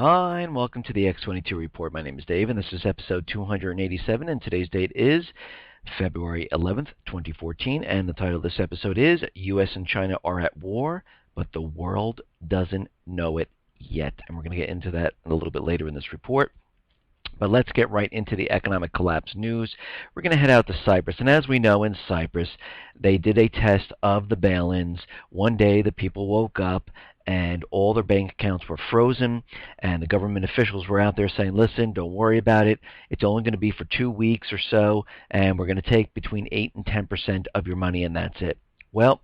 Hi, and welcome to the X22 Report. My name is Dave, and this is episode 287, and today's date is February 11th, 2014, and the title of this episode is U.S. and China are at war, but the world doesn't know it yet. And we're going to get into that a little bit later in this report. But let's get right into the economic collapse news. We're going to head out to Cyprus. And as we know, in Cyprus, they did a test of the bail-ins. One day, the people woke up and all their bank accounts were frozen, and the government officials were out there saying, listen, don't worry about it. It's only going to be for 2 weeks or so, and we're going to take between 8 and 10% of your money, and that's it. Well,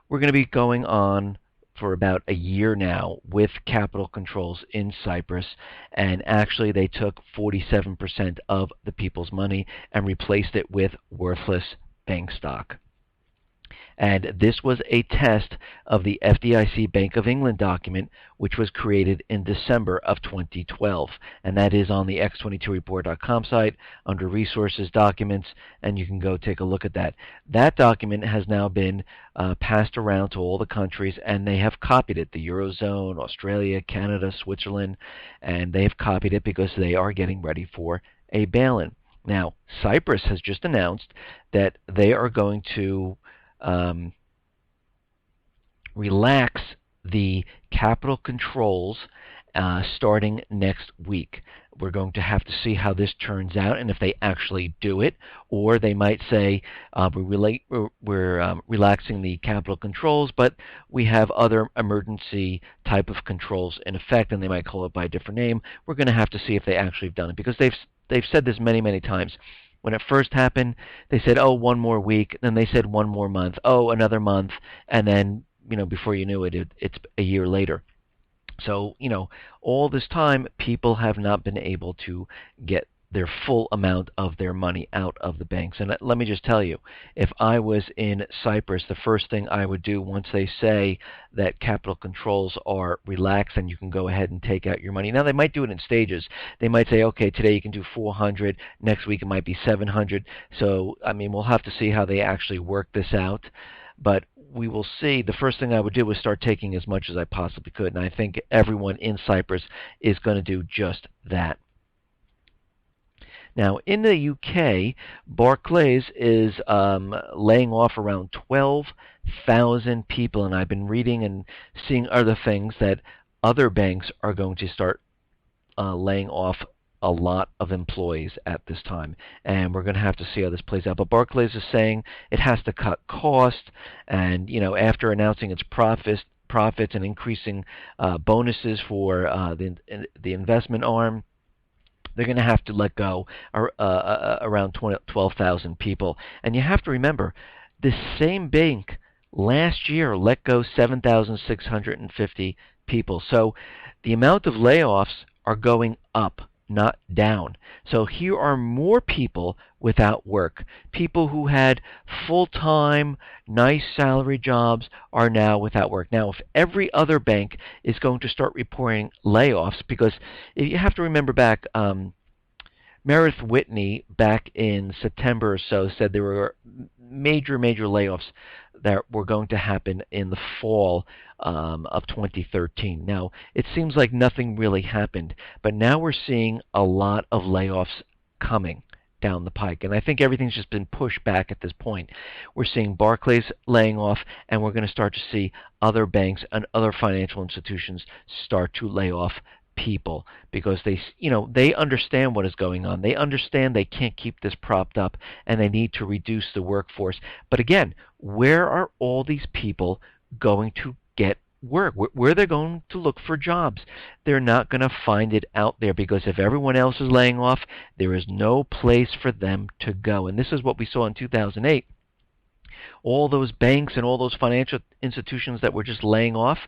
we're going to be going on for about a year now with capital controls in Cyprus, and actually they took 47% of the people's money and replaced it with worthless bank stock. And this was a test of the FDIC Bank of England document, which was created in December of 2012. And that is on the x22report.com site under Resources Documents, and you can go take a look at that. That document has now been passed around to all the countries, and they have copied it, the Eurozone, Australia, Canada, Switzerland, and they have copied it because they are getting ready for a bail-in. Now, Cyprus has just announced that they are going to relax the capital controls starting next week. We're going to have to see how this turns out and if they actually do it, or they might say we're relaxing the capital controls, but we have other emergency type of controls in effect, and they might call it by a different name. We're going to have to see if they actually have done it, because they've said this many times. When it first happened, they said, oh, 1 more week. Then they said 1 more month. Oh, another month. And then, before you knew it, it's a year later. So, all this time, people have not been able to get their full amount of their money out of the banks. And let me just tell you, if I was in Cyprus, the first thing I would do once they say that capital controls are relaxed and you can go ahead and take out your money. Now, they might do it in stages. They might say, okay, today you can do 400, next week it might be 700. So, we'll have to see how they actually work this out. But we will see. The first thing I would do is start taking as much as I possibly could. And I think everyone in Cyprus is going to do just that. Now, in the UK, Barclays is laying off around 12,000 people, and I've been reading and seeing other things that other banks are going to start laying off a lot of employees at this time, and we're going to have to see how this plays out. But Barclays is saying it has to cut costs, and after announcing its profits and increasing bonuses for the investment arm, they're going to have to let go around 12,000 people. And you have to remember, this same bank last year let go 7,650 people. So the amount of layoffs are going up, not down. So here are more people without work. People who had full-time, nice salary jobs are now without work. Now, if every other bank is going to start reporting layoffs, because you have to remember back, Meredith Whitney back in September or so said there were major layoffs that were going to happen in the fall of 2013. Now, it seems like nothing really happened, but now we're seeing a lot of layoffs coming down the pike, and I think everything's just been pushed back at this point. We're seeing Barclays laying off, and we're going to start to see other banks and other financial institutions start to lay off people, because they understand what is going on. They understand they can't keep this propped up, and they need to reduce the workforce. But again, where are all these people going to get work? Where are they going to look for jobs? They're not going to find it out there, because if everyone else is laying off, there is no place for them to go. And this is what we saw in 2008. All those banks and all those financial institutions that were just laying off,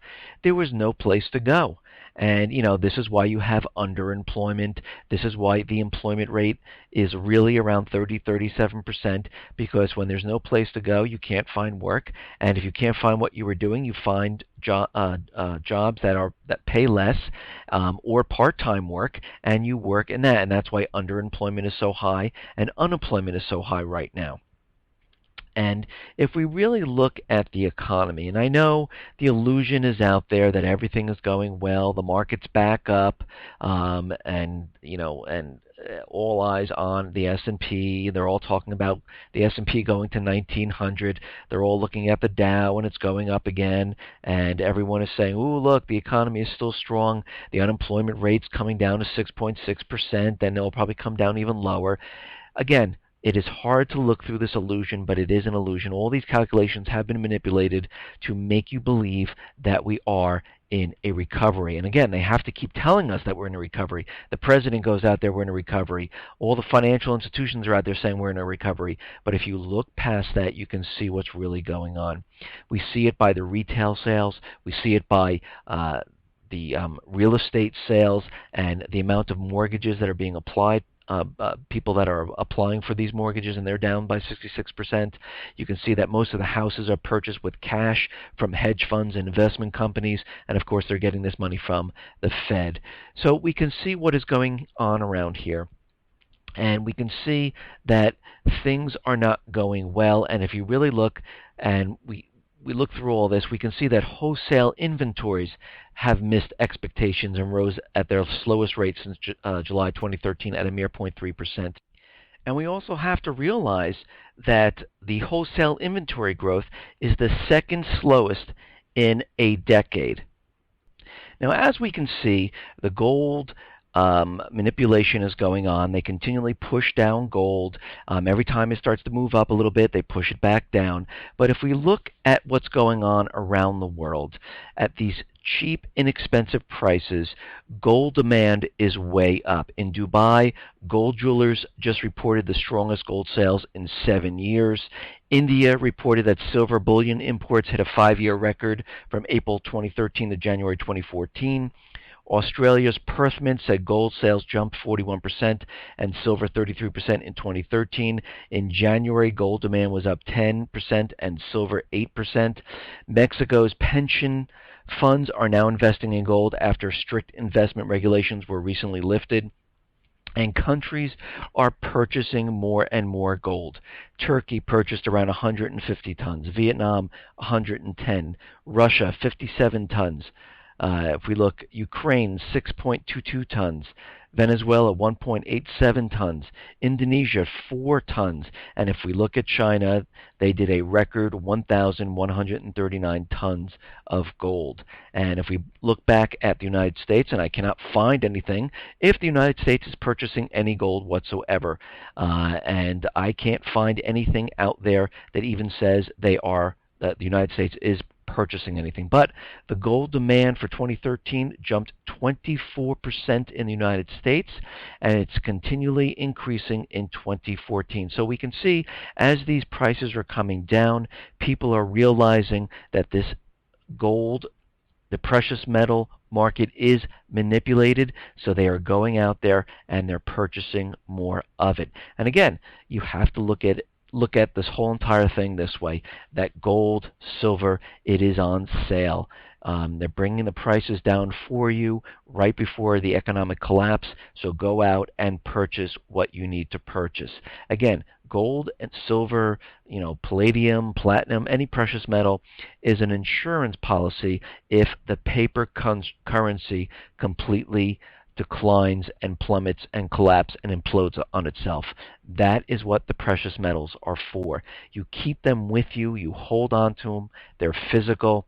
there was no place to go. And, this is why you have underemployment. This is why the employment rate is really around 30-37%, because when there's no place to go, you can't find work. And if you can't find what you were doing, you find jobs that pay less, or part-time work, and you work in that. And that's why underemployment is so high and unemployment is so high right now. And if we really look at the economy, and I know the illusion is out there that everything is going well, the market's back up, and all eyes on the S&P. They're all talking about the S&P going to 1900. They're all looking at the Dow and it's going up again, and everyone is saying, "Ooh, look, the economy is still strong. The unemployment rate's coming down to 6.6%, then it'll probably come down even lower." Again, it is hard to look through this illusion, but it is an illusion. All these calculations have been manipulated to make you believe that we are in a recovery. And again, they have to keep telling us that we're in a recovery. The president goes out there, we're in a recovery. All the financial institutions are out there saying we're in a recovery. But if you look past that, you can see what's really going on. We see it by the retail sales. We see it by the real estate sales and the amount of mortgages that are being applied. People that are applying for these mortgages, and they're down by 66%. You can see that most of the houses are purchased with cash from hedge funds and investment companies, and of course they're getting this money from the Fed. So we can see what is going on around here. And we can see that things are not going well. And if you really look, and we look through all this, we can see that wholesale inventories have missed expectations and rose at their slowest rate since July 2013 at a mere 0.3%. And we also have to realize that the wholesale inventory growth is the second slowest in a decade. Now, as we can see, the gold manipulation is going on. They continually push down gold. Every time it starts to move up a little bit, they push it back down. But if we look at what's going on around the world, at these cheap, inexpensive prices, gold demand is way up. In Dubai, gold jewelers just reported the strongest gold sales in 7 years. India reported that silver bullion imports hit a 5-year record from April 2013 to January 2014. Australia's Perth Mint said gold sales jumped 41% and silver 33% in 2013. In January, gold demand was up 10% and silver 8%. Mexico's pension funds are now investing in gold after strict investment regulations were recently lifted. And countries are purchasing more and more gold. Turkey purchased around 150 tons. Vietnam, 110. Russia, 57 tons. If we look, Ukraine, 6.22 tons. Venezuela, 1.87 tons. Indonesia, 4 tons. And if we look at China, they did a record 1,139 tons of gold. And if we look back at the United States, and I cannot find anything, if the United States is purchasing any gold whatsoever, and I can't find anything out there that even says that the United States is purchasing anything. But the gold demand for 2013 jumped 24% in the United States, and it's continually increasing in 2014. So we can see as these prices are coming down, people are realizing that this gold, the precious metal market, is manipulated, so they are going out there and they're purchasing more of it. And again, you have to look at this whole entire thing this way, that gold, silver, it is on sale. They're bringing the prices down for you right before the economic collapse, so go out and purchase what you need to purchase. Again, gold and silver, palladium, platinum, any precious metal is an insurance policy if the paper currency completely declines and plummets and collapses and implodes on itself. That is what the precious metals are for. You keep them with you, you hold on to them, they're physical,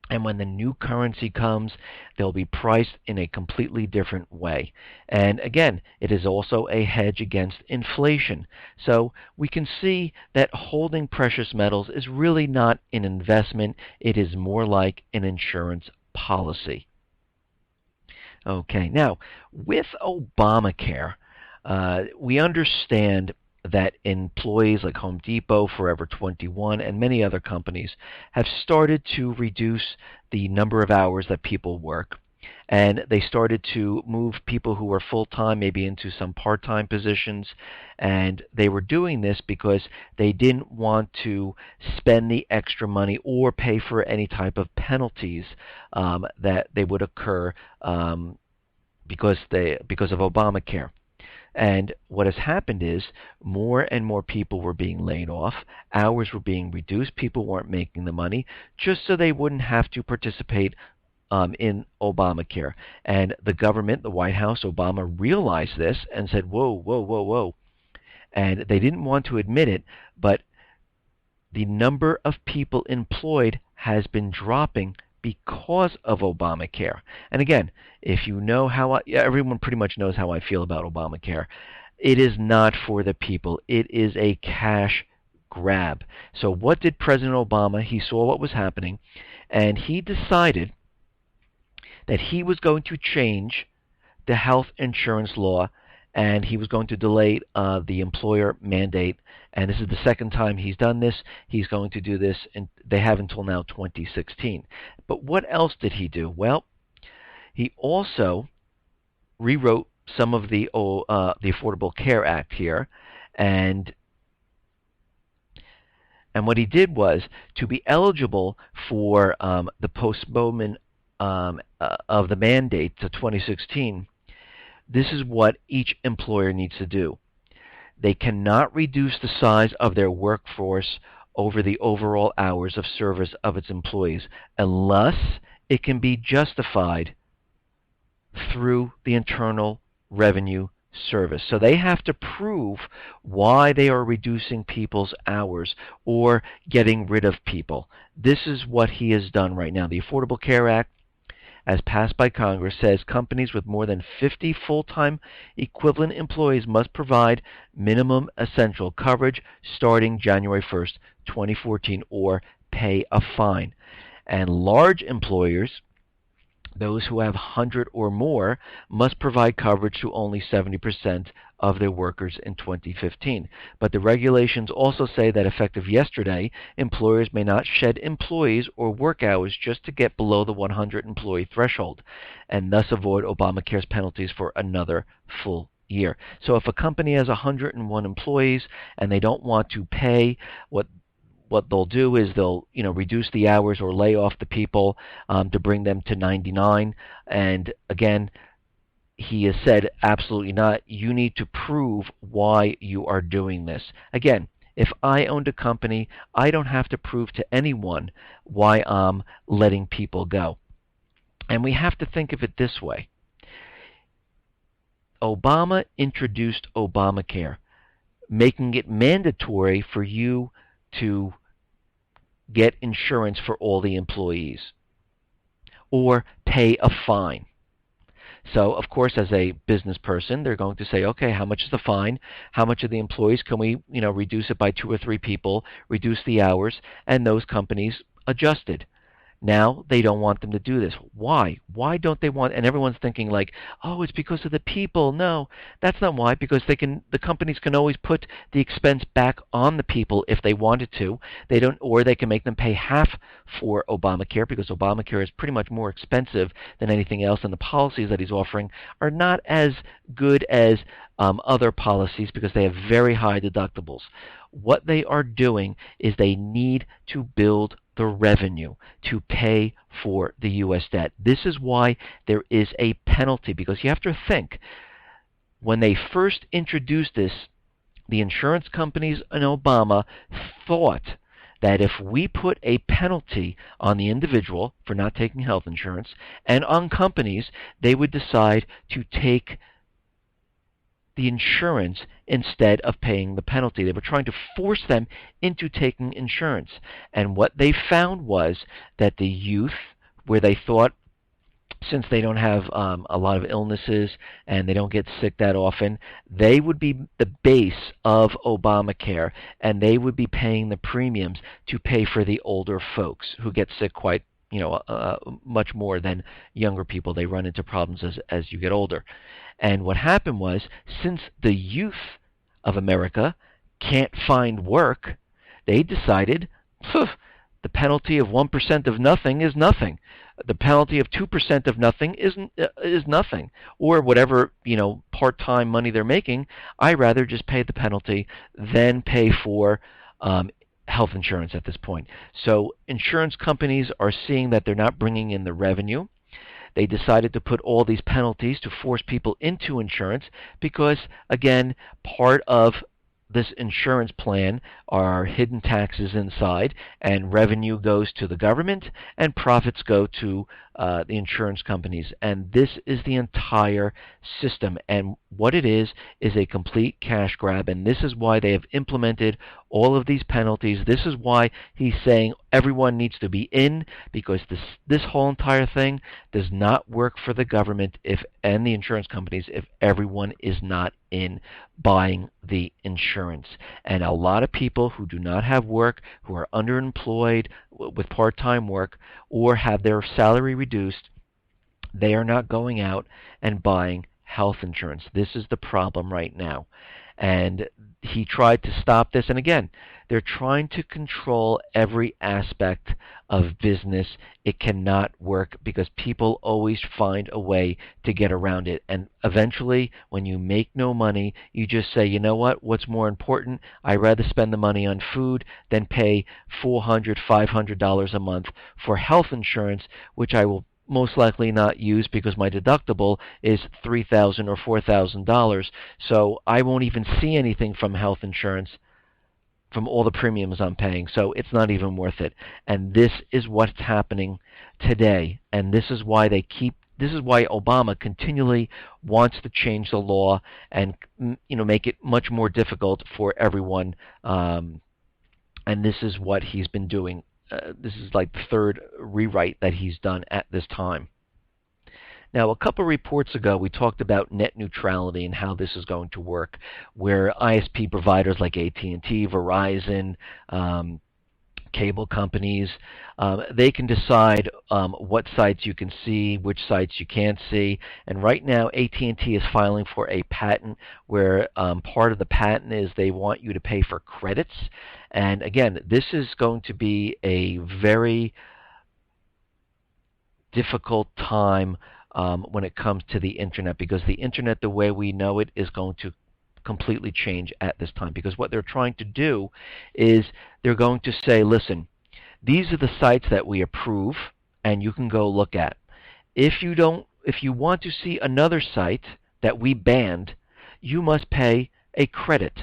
and when the new currency comes, they'll be priced in a completely different way. And again, it is also a hedge against inflation. So we can see that holding precious metals is really not an investment, it is more like an insurance policy. Okay, now, with Obamacare, we understand that employees like Home Depot, Forever 21, and many other companies have started to reduce the number of hours that people work. And they started to move people who were full-time maybe into some part-time positions. And they were doing this because they didn't want to spend the extra money or pay for any type of penalties that they would occur because of Obamacare. And what has happened is more and more people were being laid off, hours were being reduced, people weren't making the money just so they wouldn't have to participate in Obamacare. And the government, the White House, Obama realized this and said, whoa, whoa, whoa, whoa. And they didn't want to admit it, but the number of people employed has been dropping because of Obamacare. And again, if you know everyone pretty much knows how I feel about Obamacare. It is not for the people. It is a cash grab. So what did President Obama? He saw what was happening, and he decided that he was going to change the health insurance law, and he was going to delay the employer mandate. And this is the second time he's done this. He's going to do this, and they have until now 2016. But what else did he do? Well, he also rewrote some of the Affordable Care Act here, and what he did was to be eligible for the postponement of the mandate to 2016. This is what each employer needs to do. They cannot reduce the size of their workforce over the overall hours of service of its employees unless it can be justified through the Internal Revenue Service. So they have to prove why they are reducing people's hours or getting rid of people. This is what he has done right now. The Affordable Care Act, as passed by Congress, says companies with more than 50 full-time equivalent employees must provide minimum essential coverage starting January 1st, 2014, or pay a fine. And large employers, those who have 100 or more, must provide coverage to only 70% of their workers in 2015. But the regulations also say that effective yesterday, employers may not shed employees or work hours just to get below the 100 employee threshold, and thus avoid Obamacare's penalties for another full year. So if a company has 101 employees and they don't want to pay, what they'll do is they'll reduce the hours or lay off the people to bring them to 99. And again, he has said absolutely not. You need to prove why you are doing this. Again, if I owned a company, I don't have to prove to anyone why I'm letting people go. And we have to think of it this way. Obama introduced Obamacare, making it mandatory for you to get insurance for all the employees or pay a fine. So, of course, as a business person, they're going to say, okay, how much is the fine? How much of the employees can we, reduce it by 2 or 3 people, reduce the hours? And those companies adjusted. Now they don't want them to do this. Why? Why don't they want? And everyone's thinking like, oh, it's because of the people. No, that's not why. Because the companies can always put the expense back on the people if they wanted to. They don't, or they can make them pay half for Obamacare because Obamacare is pretty much more expensive than anything else, and the policies that he's offering are not as good as other policies because they have very high deductibles. What they are doing is they need to build the revenue to pay for the U.S. debt. This is why there is a penalty, because you have to think, when they first introduced this, the insurance companies and Obama thought that if we put a penalty on the individual for not taking health insurance and on companies, they would decide to take the insurance instead of paying the penalty. They were trying to force them into taking insurance. And what they found was that the youth, where they thought, since they don't have a lot of illnesses and they don't get sick that often, they would be the base of Obamacare, and they would be paying the premiums to pay for the older folks who get sick quite much more than younger people. They run into problems as you get older. And what happened was, since the youth of America can't find work, they decided, the penalty of 1% of nothing is nothing. The penalty of 2% of nothing is nothing. Or whatever, part-time money they're making, I'd rather just pay the penalty than pay for health insurance at this point. So insurance companies are seeing that they're not bringing in the revenue. they decided to put all these penalties to force people into insurance because, again, part of this insurance plan are hidden taxes inside, and revenue goes to the government, and profits go to the insurance companies. And this is the entire system. And what it is a complete cash grab. And this is why they have implemented all of these penalties. This is why he's saying everyone needs to be in, because this whole entire thing does not work for the government and the insurance companies if everyone is not in buying the insurance. And a lot of people who do not have work, who are underemployed with part-time work, or have their salary reduced, they are not going out and buying health insurance. This is the problem right now. And he tried to stop this. And again, they're trying to control every aspect of business. It cannot work because people always find a way to get around it. And eventually, when you make no money, you just say, you know what? What's more important? I'd rather spend the money on food than pay $400, $500 a month for health insurance, which I will most likely not use because my deductible is $3,000 or $4,000. So I won't even see anything from health insurance from all the premiums I'm paying. So it's not even worth it. And this is what's happening today. And this is why Obama continually wants to change the law and make it much more difficult for everyone. And this is what he's been doing. This is like the third rewrite that he's done at this time. Now, a couple reports ago, we talked about net neutrality and how this is going to work, where ISP providers like AT&T, Verizon, cable companies, they can decide what sites you can see, which sites you can't see. And right now, AT&T is filing for a patent where part of the patent is they want you to pay for credits. And again, this is going to be a very difficult time when it comes to the Internet, because the Internet, the way we know it, is going to completely change at this time. Because what they're trying to do is they're going to say, listen, these are the sites that we approve and you can go look at. If you want to see another site that we banned, you must pay a credit.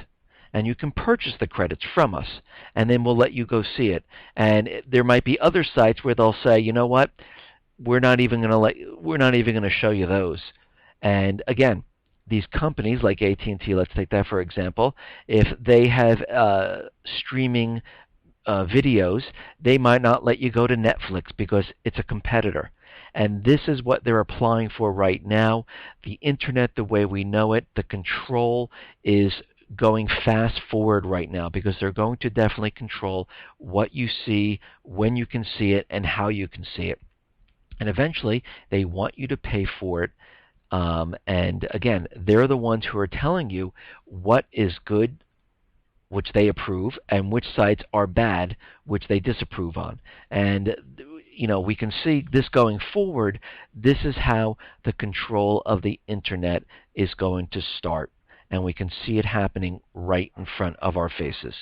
And you can purchase the credits from us, and then we'll let you go see it. And there might be other sites where they'll say, you know what, we're not even going to show you those. And again, these companies like AT&T, let's take that for example, if they have streaming videos, they might not let you go to Netflix because it's a competitor. And this is what they're applying for right now. The Internet, the way we know it, the control is going fast forward right now, because they're going to definitely control what you see, when you can see it, and how you can see it. And eventually, they want you to pay for it. And again, they're the ones who are telling you what is good, which they approve, and which sites are bad, which they disapprove on. And we can see this going forward. This is how the control of the Internet is going to start. And we can see it happening right in front of our faces.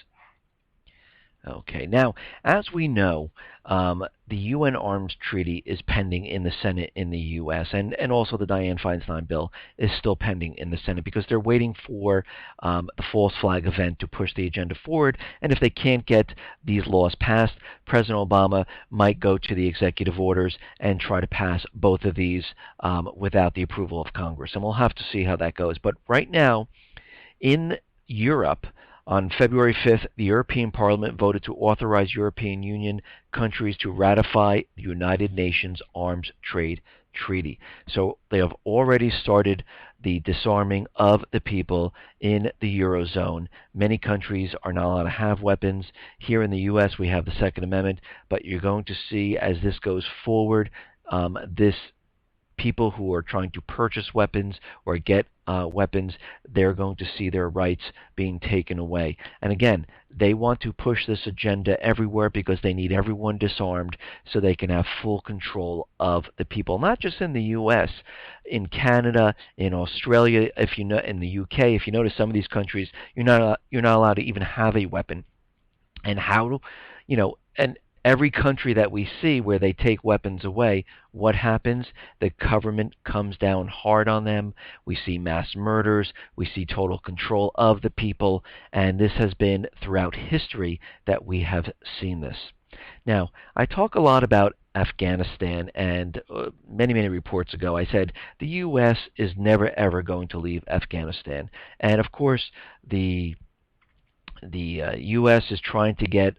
Okay, now, as we know, the UN Arms Treaty is pending in the Senate in the U.S., and also the Dianne Feinstein bill is still pending in the Senate because they're waiting for the false flag event to push the agenda forward. And if they can't get these laws passed, President Obama might go to the executive orders and try to pass both of these without the approval of Congress. And we'll have to see how that goes. But right now, in Europe, on February 5th, the European Parliament voted to authorize European Union countries to ratify the United Nations Arms Trade Treaty. So they have already started the disarming of the people in the Eurozone. Many countries are not allowed to have weapons. Here in the U.S., we have the Second Amendment, but you're going to see as this goes forward, people who are trying to purchase weapons or get weapons, they're going to see their rights being taken away. And again, they want to push this agenda everywhere because they need everyone disarmed so they can have full control of the people, not just in the U.S., in Canada, in Australia, in the U.K. If you notice, some of these countries, you're not allowed to even have a weapon. And how, and every country that we see where they take weapons away, what happens? The government comes down hard on them. We see mass murders. We see total control of the people. And this has been throughout history that we have seen this. Now, I talk a lot about Afghanistan, and many reports ago I said the U.S. is never ever going to leave Afghanistan. And of course, the U.S. is trying to get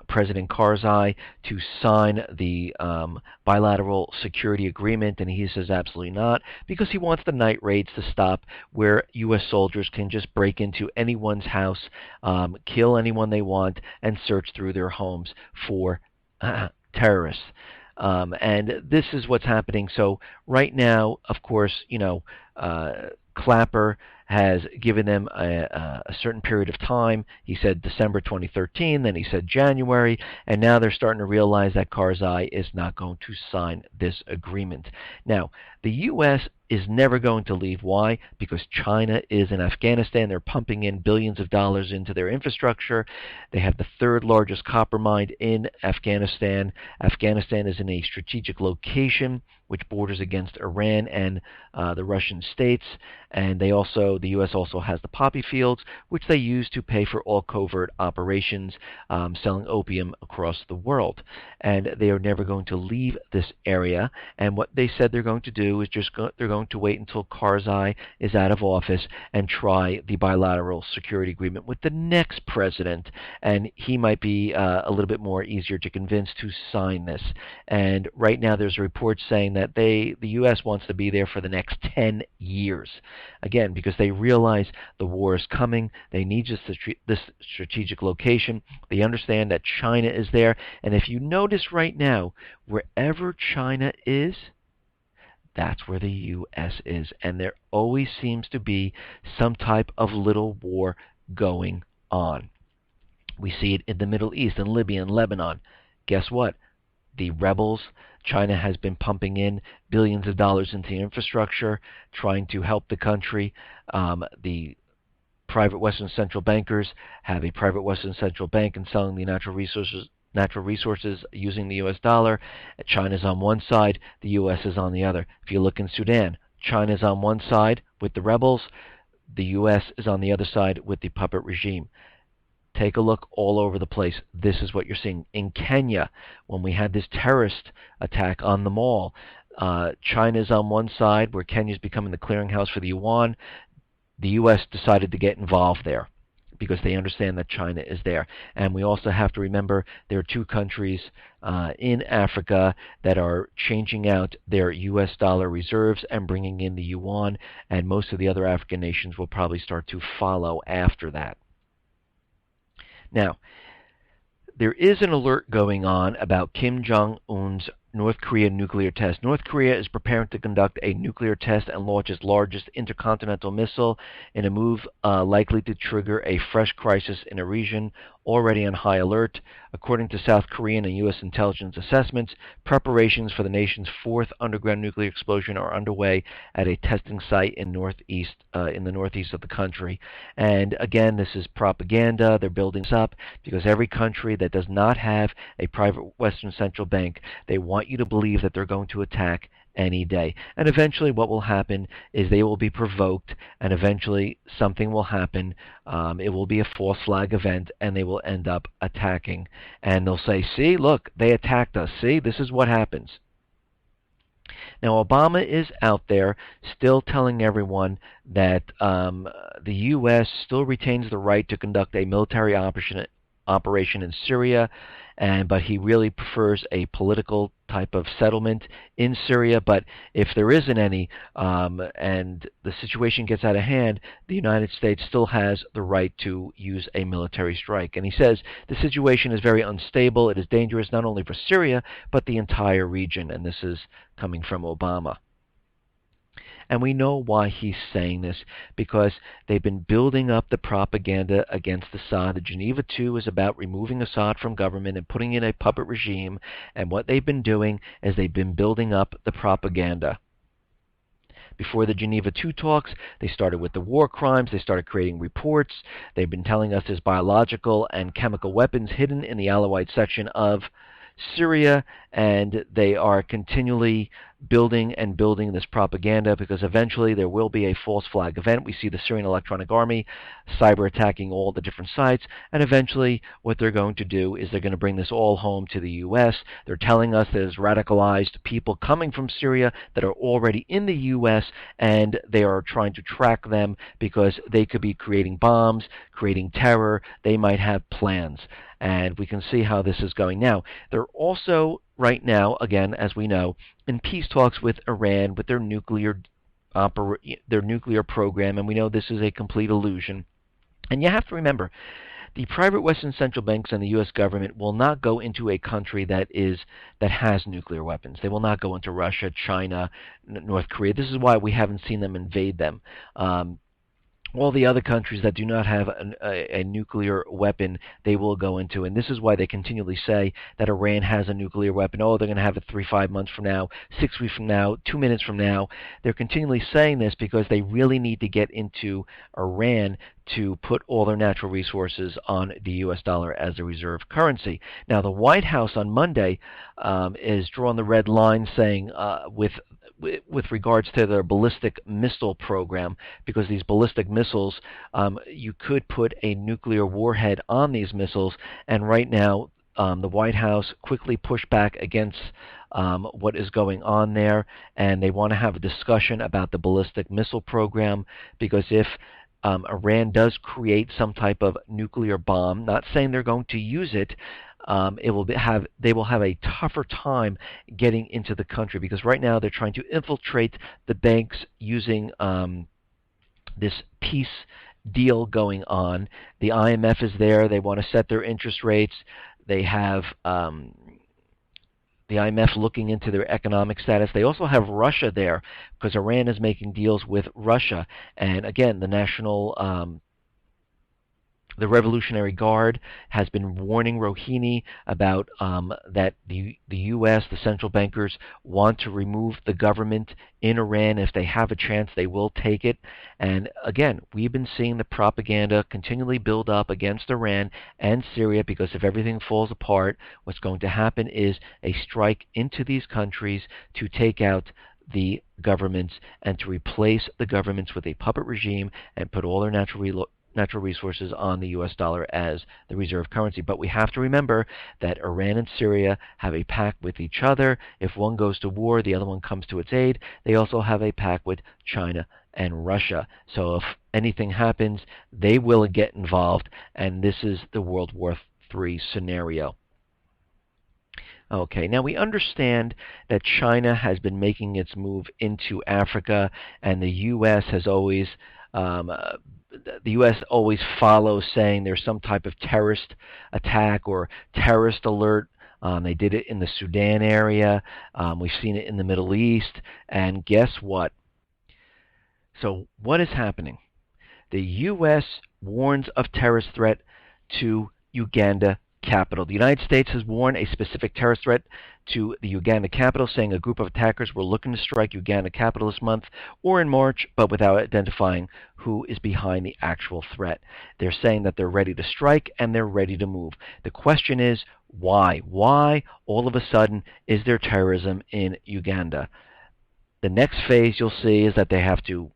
President Karzai to sign the bilateral security agreement, and he says absolutely not, because he wants the night raids to stop, where U.S. soldiers can just break into anyone's house, kill anyone they want, and search through their homes for terrorists. And this is what's happening. So right now, of course, Clapper has given them a certain period of time. He said December 2013, then he said January, and now they're starting to realize that Karzai is not going to sign this agreement. Now, the U.S. is never going to leave. Why? Because China is in Afghanistan. They're pumping in billions of dollars into their infrastructure. They have the third largest copper mine in Afghanistan. Afghanistan is in a strategic location which borders against Iran and the Russian states. And the U.S. also has the poppy fields, which they use to pay for all covert operations, selling opium across the world. And they are never going to leave this area. And what they said they're going to do is they're going to wait until Karzai is out of office and try the bilateral security agreement with the next president. And he might be a little bit more easier to convince to sign this. And right now there's reports saying that the U.S. wants to be there for the next 10 years. Again, because they realize the war is coming. They need this strategic location. They understand that China is there. And if you notice right now, wherever China is, that's where the U.S. is. And there always seems to be some type of little war going on. We see it in the Middle East, in Libya and Lebanon. Guess what? The rebels, China has been pumping in billions of dollars into infrastructure, trying to help the country. The private Western central bankers have a private Western central bank and selling the natural resources using the U.S. dollar. China's on one side, the U.S. is on the other. If you look in Sudan, China's on one side with the rebels, the U.S. is on the other side with the puppet regime. Take a look all over the place. This is what you're seeing. In Kenya, when we had this terrorist attack on the mall, China's on one side, where Kenya's becoming the clearinghouse for the yuan. The U.S. decided to get involved there because they understand that China is there. And we also have to remember there are two countries in Africa that are changing out their U.S. dollar reserves and bringing in the yuan, and most of the other African nations will probably start to follow after that. Now, there is an alert going on about Kim Jong-un's North Korea nuclear test. North Korea is preparing to conduct a nuclear test and launch its largest intercontinental missile in a move likely to trigger a fresh crisis in a region already on high alert. According to South Korean and U.S. intelligence assessments, preparations for the nation's fourth underground nuclear explosion are underway at a testing site in the northeast of the country. And again, this is propaganda. They're building this up because every country that does not have a private Western central bank, they want you to believe that they're going to attack any day. And eventually what will happen is they will be provoked, and eventually something will happen. It will be a false flag event, and they will end up attacking. And they'll say, see, look, they attacked us. See, this is what happens. Now, Obama is out there still telling everyone that the U.S. still retains the right to conduct a military operation in Syria, but he really prefers a political type of settlement in Syria. But if there isn't any, and the situation gets out of hand, the United States still has the right to use a military strike. And he says the situation is very unstable. It is dangerous not only for Syria, but the entire region. And this is coming from Obama. And we know why he's saying this, because they've been building up the propaganda against Assad. The Geneva II is about removing Assad from government and putting in a puppet regime. And what they've been doing is they've been building up the propaganda. Before the Geneva II talks, they started with the war crimes. They started creating reports. They've been telling us there's biological and chemical weapons hidden in the Alawite section of Syria, and they are continually building and building this propaganda because eventually there will be a false flag event. We see the Syrian Electronic Army cyber attacking all the different sites, and eventually what they're going to do is they're going to bring this all home to the U.S. They're telling us there's radicalized people coming from Syria that are already in the U.S., and they are trying to track them because they could be creating bombs, creating terror. They might have plans. And we can see how this is going now. They're also, right now, again, as we know, in peace talks with Iran with their nuclear program, and we know this is a complete illusion. And you have to remember, the private Western central banks and the U.S. government will not go into a country that has nuclear weapons. They will not go into Russia, China, North Korea. This is why we haven't seen them invade them. All the other countries that do not have a nuclear weapon, they will go into. And this is why they continually say that Iran has a nuclear weapon. Oh, they're going to have it 5 months from now, 6 weeks from now, 2 minutes from now. They're continually saying this because they really need to get into Iran to put all their natural resources on the U.S. dollar as a reserve currency. Now, the White House on Monday is drawing the red line, saying with regards to their ballistic missile program, because these ballistic missiles, you could put a nuclear warhead on these missiles, and right now the White House quickly pushed back against what is going on there, and they want to have a discussion about the ballistic missile program, because if Iran does create some type of nuclear bomb, not saying they're going to use it, they will have a tougher time getting into the country, because right now they're trying to infiltrate the banks using this peace deal going on. The IMF is there. They want to set their interest rates. They have the IMF looking into their economic status. They also have Russia there because Iran is making deals with Russia. And again, the Revolutionary Guard has been warning Rouhani about that the U.S., the central bankers, want to remove the government in Iran. If they have a chance, they will take it. And again, we've been seeing the propaganda continually build up against Iran and Syria, because if everything falls apart, what's going to happen is a strike into these countries to take out the governments and to replace the governments with a puppet regime and put all their natural resources on the U.S. dollar as the reserve currency. But we have to remember that Iran and Syria have a pact with each other. If one goes to war, the other one comes to its aid. They also have a pact with China and Russia. So if anything happens, they will get involved, and this is the World War III scenario. Okay, now we understand that China has been making its move into Africa, and the U.S. has always the U.S. always follows, saying there's some type of terrorist attack or terrorist alert. They did it in the Sudan area. We've seen it in the Middle East. And guess what? So what is happening? The U.S. warns of terrorist threat to Uganda capital. The United States has warned a specific terrorist threat to the Uganda capital, saying a group of attackers were looking to strike Uganda capital this month or in March, but without identifying who is behind the actual threat. They're saying that they're ready to strike and they're ready to move. The question is, why? Why all of a sudden is there terrorism in Uganda? The next phase you'll see is that they have to,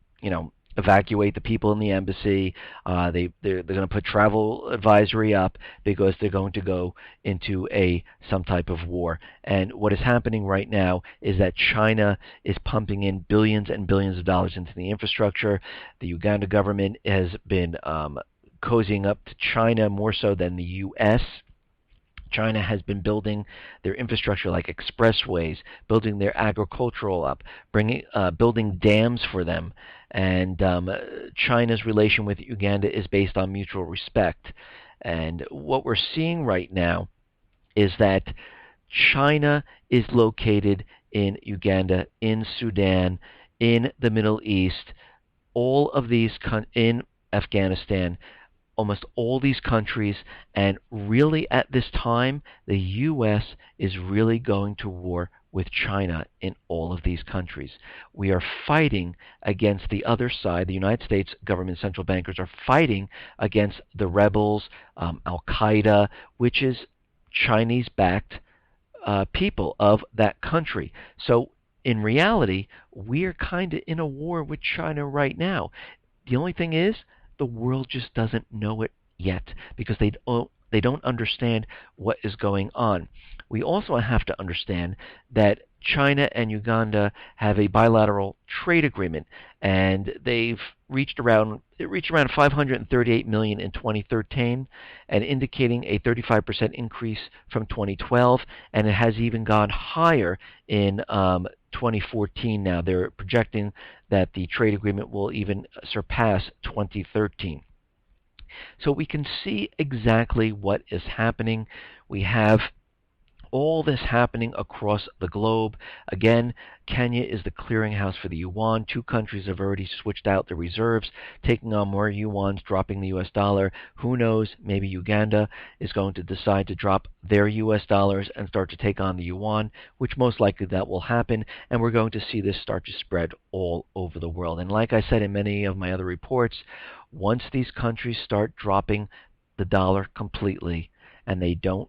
evacuate the people in the embassy. They're going to put travel advisory up because they're going to go into some type of war. And what is happening right now is that China is pumping in billions and billions of dollars into the infrastructure. The Uganda government has been cozying up to China more so than the U.S. China has been building their infrastructure like expressways, building their agricultural up, building dams for them. And China's relation with Uganda is based on mutual respect. And what we're seeing right now is that China is located in Uganda, in Sudan, in the Middle East, all of these in Afghanistan, almost all these countries, and really at this time, the U.S. is really going to war with China in all of these countries. We are fighting against the other side. The United States government central bankers are fighting against the rebels, Al-Qaeda, which is Chinese-backed people of that country. So in reality, we're kind of in a war with China right now. The only thing is, the world just doesn't know it yet because they don't understand what is going on. We also have to understand that China and Uganda have a bilateral trade agreement, and they've reached around 538 million in 2013, and indicating a 35% increase from 2012, and it has even gone higher in 2014. Now they're projecting that the trade agreement will even surpass 2013. So we can see exactly what is happening. We have all this happening across the globe. Again, Kenya is the clearinghouse for the yuan. Two countries have already switched out their reserves, taking on more yuans, dropping the US dollar. Who knows, maybe Uganda is going to decide to drop their US dollars and start to take on the yuan, which most likely that will happen, and we're going to see this start to spread all over the world. And like I said in many of my other reports, once these countries start dropping the dollar completely, and they don't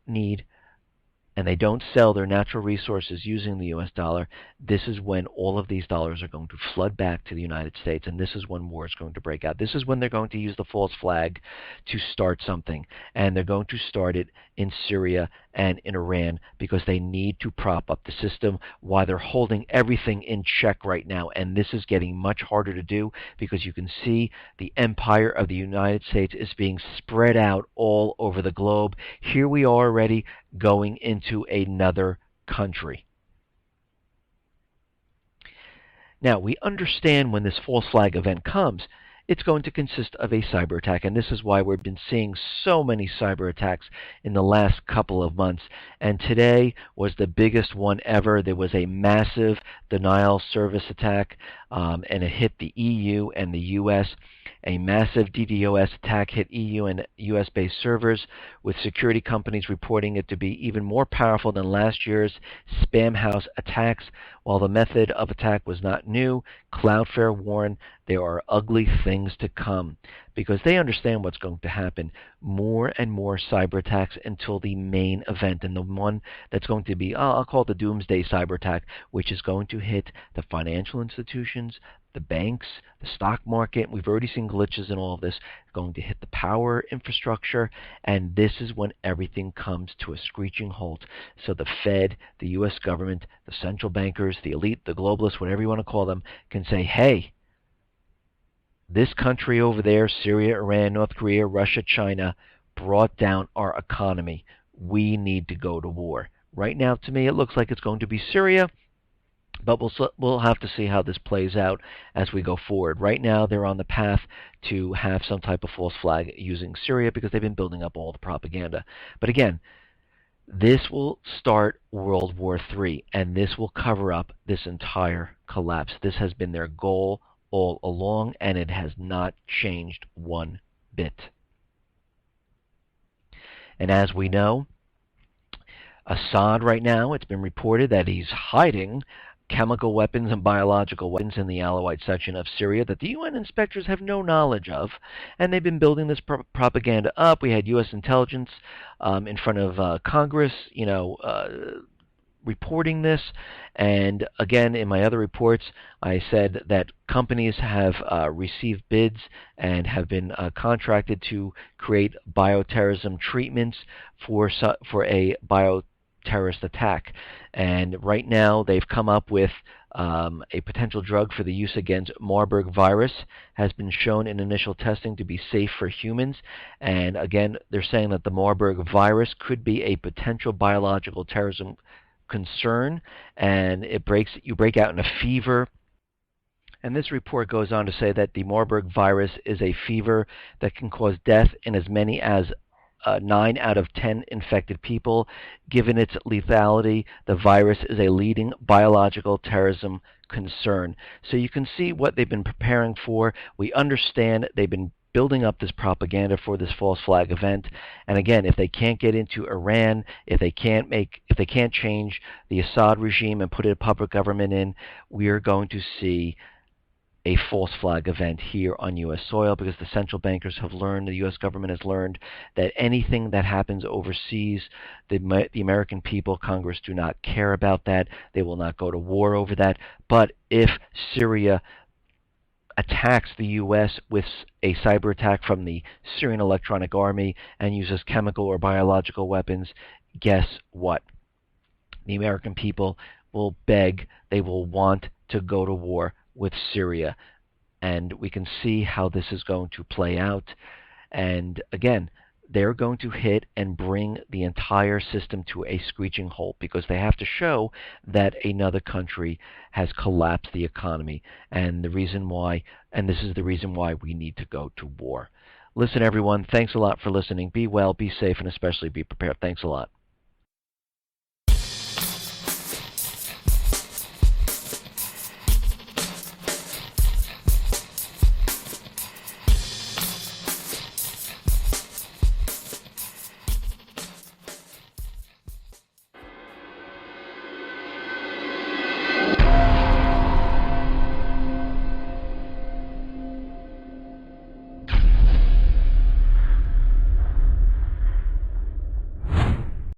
sell their natural resources using the US dollar, this is when all of these dollars are going to flood back to the United States, and this is when war is going to break out. This is when they're going to use the false flag to start something, and they're going to start it in Syria and in Iran because they need to prop up the system while they're holding everything in check right now. And this is getting much harder to do because you can see the empire of the United States is being spread out all over the globe. Here we are already going into another country. Now, we understand when this false flag event comes, it's going to consist of a cyber attack, and this is why we've been seeing so many cyber attacks in the last couple of months. And today was the biggest one ever. There was a massive denial service attack, and it hit the EU and the US. A massive DDoS attack hit EU and US-based servers, with security companies reporting it to be even more powerful than last year's Spam House attacks. While the method of attack was not new, Cloudflare warned there are ugly things to come because they understand what's going to happen. More and more cyber attacks until the main event, and the one that's going to be, I'll call it the doomsday cyber attack, which is going to hit the financial institutions, the banks, the stock market. We've already seen glitches in all of this. Going to hit the power infrastructure, and this is when everything comes to a screeching halt. So the Fed, the U.S. government, the central bankers, the elite, the globalists, whatever you want to call them, can say, hey, this country over there, Syria, Iran, North Korea, Russia, China, brought down our economy. We need to go to war. Right now, to me, it looks like it's going to be Syria, but we'll have to see how this plays out as we go forward. Right now, they're on the path to have some type of false flag using Syria because they've been building up all the propaganda. But again, this will start World War III, and this will cover up this entire collapse. This has been their goal all along, and it has not changed one bit. And as we know, Assad right now, it's been reported that he's hiding chemical weapons and biological weapons in the Alawite section of Syria that the UN inspectors have no knowledge of, and they've been building this propaganda up. We had U.S. intelligence in front of Congress, reporting this, and again, in my other reports, I said that companies have received bids and have been contracted to create bioterrorism treatments for a bioterrorist attack. And right now, they've come up with a potential drug for the use against Marburg virus has been shown in initial testing to be safe for humans. And again, they're saying that the Marburg virus could be a potential biological terrorism concern, and you break out in a fever. And this report goes on to say that the Marburg virus is a fever that can cause death in as many as 9 out of 10 infected people. Given its lethality, the virus is a leading biological terrorism concern. So you can see what they've been preparing for. We understand they've been building up this propaganda for this false flag event. And again, if they can't get into Iran, if they can't change the Assad regime and put a puppet government in, we are going to see a false flag event here on U.S. soil, because the central bankers have learned, the U.S. government has learned, that anything that happens overseas, the American people, Congress, do not care about that. They will not go to war over that. But if Syria attacks the U.S. with a cyber attack from the Syrian Electronic Army and uses chemical or biological weapons, guess what? The American people will beg, they will want to go to war with Syria. And we can see how this is going to play out. And again, they're going to hit and bring the entire system to a screeching halt, because they have to show that another country has collapsed the economy. And the reason why, and this is the reason why we need to go to war. Listen, everyone, thanks a lot for listening. Be well, be safe, and especially be prepared. Thanks a lot.